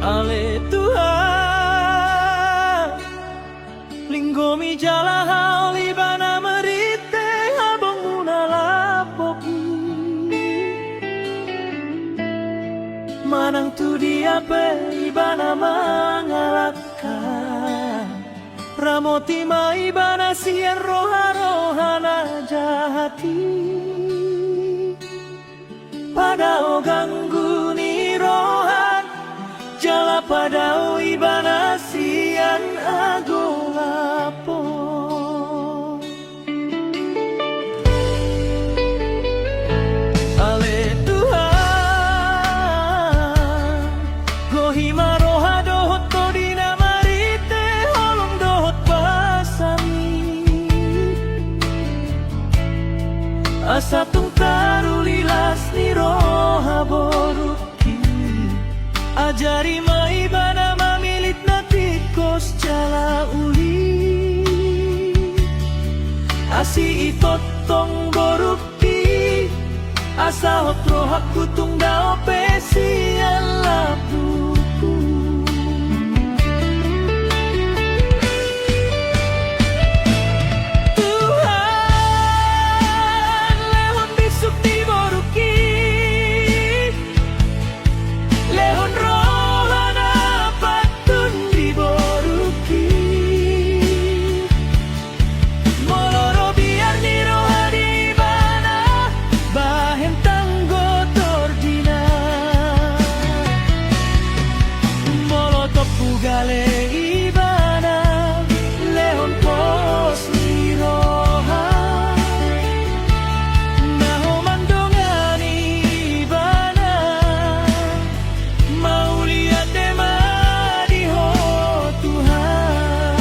Ale Tuhan linggomi jala hauli bana merite abong muna lapoki manang tu dia ibana mengalahkan ramoti ma ibana sian roha-rohana jahati pada o ganggu ni rohan jala pada o ibana sian agolapo ale Tuhan gohima roha dohot kodina marite holong dohot basami asa tung tarulilas ni roha boruki ajari maibana mamilit na tikos jala uli asi itotong boruki asa hotro hakutung dao pesi alabuku Tuhan lehon bisuk di boruki lehon rohana patun di boruki moloro biar ni roha di bana bahem tanggo tordina molotov pugale ibana lehon pos ni roha naho mandongani ibana mau lihat tema di ho Tuhan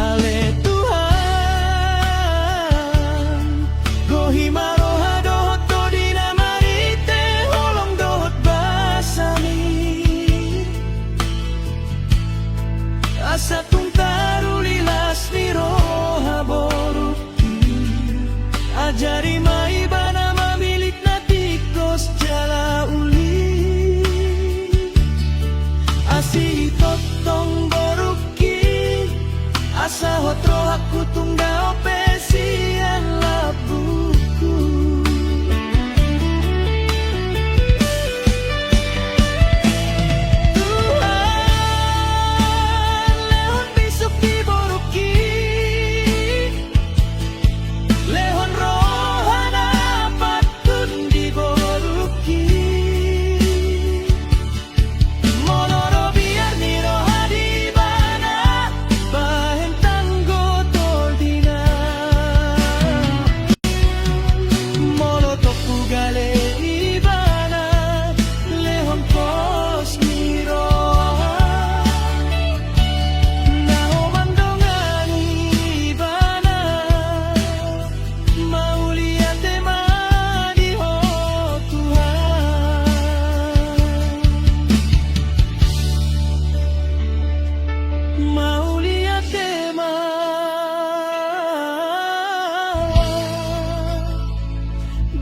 ale Tuhan gohima roha dohot kodina marite holong dohot basami asa tung tarulilas ni roha boruki ajari maibana mamilit na tikos jala uli asi totong boruki asa hotro aku tunggao pesian labuku Tuhan lehon bisuk di boruki lehon rohana patun di boruki moloro biar ni roha di bana bahem tanggo tordina molotov pugale ibana lehon pos ni roha naho mandongani ibana mau lihat tema di ho Tuhan mau lihat tema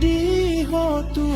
di ho Tuhan